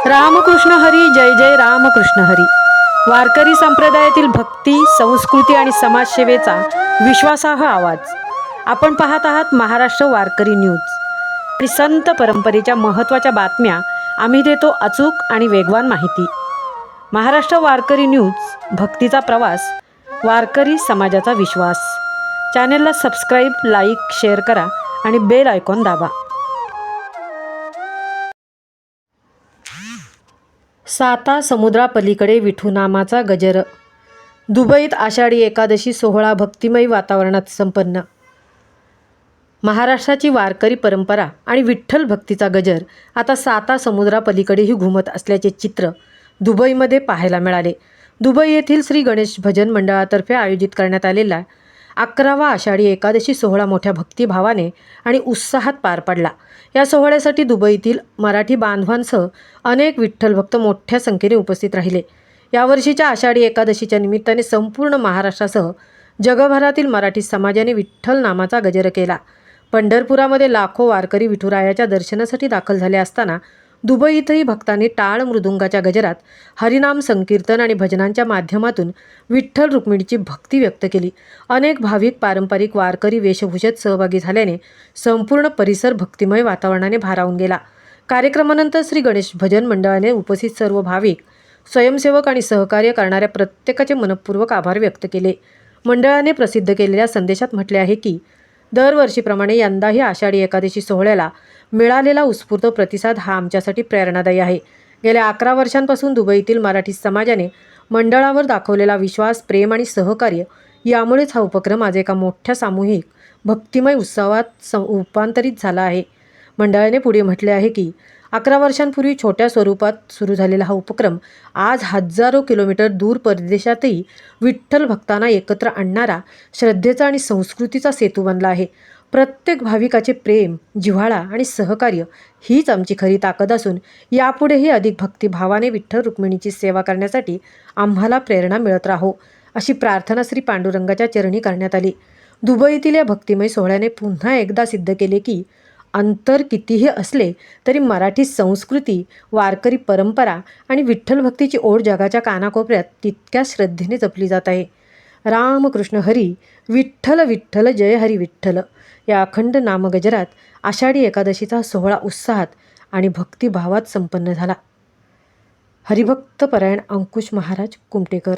रामकृष्ण हरी, जय जय रामकृष्ण हरी. वारकरी संप्रदायातील भक्ती, संस्कृती आणि समाजसेवेचा विश्वासार्ह आवाज. आपण पाहत आहात महाराष्ट्र वारकरी न्यूज. आणि संत परंपरेच्या महत्त्वाच्या बातम्या आम्ही देतो अचूक आणि वेगवान माहिती. महाराष्ट्र वारकरी न्यूज, भक्तीचा प्रवास, वारकरी समाजाचा विश्वास. चॅनेलला सबस्क्राईब, लाईक, शेअर करा आणि बेल आयकॉन दाबा. साता समुद्रापलीकडे विठू नामाचा गजर. दुबईत आषाढी एकादशी सोहळा भक्तिमय वातावरणात संपन्न. महाराष्ट्राची वारकरी परंपरा आणि विठ्ठल भक्तीचा गजर आता साता समुद्रापलीकडेही घुमत असल्याचे चित्र दुबईमध्ये पाहायला मिळाले. दुबई येथील श्री गणेश भजन मंडळातर्फे आयोजित करण्यात आलेला 11वा आषाढी एकादशी सोहळा मोठ्या भक्तिभावाने आणि उत्साहात पार पडला. या सोहळ्यासाठी दुबईतील मराठी बांधवांसह अनेक विठ्ठल भक्त मोठ्या संख्येने उपस्थित राहिले. यावर्षीच्या आषाढी एकादशीच्या निमित्ताने संपूर्ण महाराष्ट्रासह जगभरातील मराठी समाजाने विठ्ठल नामाचा गजर केला. पंढरपुरामध्ये लाखो वारकरी विठुरायाच्या दर्शनासाठी दाखल झाले असताना दुबई इथंही भक्तांनी टाळ मृदुंगाच्या गजरात हरिनाम संकीर्तन आणि भजनांच्या माध्यमातून विठ्ठल रुक्मिणीची भक्ती व्यक्त केली. अनेक भाविक पारंपरिक वारकरी वेशभूषेत सहभागी झाल्याने संपूर्ण परिसर भक्तिमय वातावरणाने भारावून गेला. कार्यक्रमानंतर श्री गणेश भजन मंडळाने उपस्थित सर्व भाविक, स्वयंसेवक आणि सहकार्य करणाऱ्या प्रत्येकाचे मनपूर्वक आभार व्यक्त केले. मंडळाने प्रसिद्ध केलेल्या संदेशात म्हटले आहे की दरवर्षीप्रमाणे यंदाही आषाढी एकादशी सोहळ्याला मिळालेला उत्स्फूर्त प्रतिसाद हा आमच्यासाठी प्रेरणादायी आहे. गेल्या 11 वर्षांपासून दुबईतील मराठी समाजाने मंडळावर दाखवलेला विश्वास, प्रेम आणि सहकार्य यामुळेच हा उपक्रम आज एका मोठ्या सामूहिक भक्तिमय उत्सवात रूपांतरित झाला आहे. मंडळाने पुढे म्हटले आहे की 11 वर्षांपूर्वी छोट्या स्वरूपात सुरू झालेला हा उपक्रम आज हजारो किलोमीटर दूर परदेशातही विठ्ठल भक्तांना एकत्र आणणारा श्रद्धेचा आणि संस्कृतीचा सेतू बनला आहे. प्रत्येक भाविकाचे प्रेम, जिव्हाळा आणि सहकार्य हीच आमची खरी ताकद असून यापुढेही अधिक भक्तिभावाने विठ्ठल रुक्मिणीची सेवा करण्यासाठी आम्हाला प्रेरणा मिळत राहो, अशी प्रार्थना श्री पांडुरंगाच्या चरणी करण्यात आली. दुबईतील या भक्तिमय सोहळ्याने पुन्हा एकदा सिद्ध केले की अंतर कितीही असले तरी मराठी संस्कृती, वारकरी परंपरा आणि विठ्ठल भक्तीची ओढ जगाच्या कानाकोपऱ्यात तितक्या श्रद्धेने जपली जात आहे. रामकृष्ण हरी, विठ्ठल विठ्ठल, जय हरी विठ्ठल या अखंड नामगजरात आषाढी एकादशीचा सोहळा उत्साहात आणि भक्तिभावात संपन्न झाला. हरिभक्त परायण अंकुश महाराज कुमटेकर.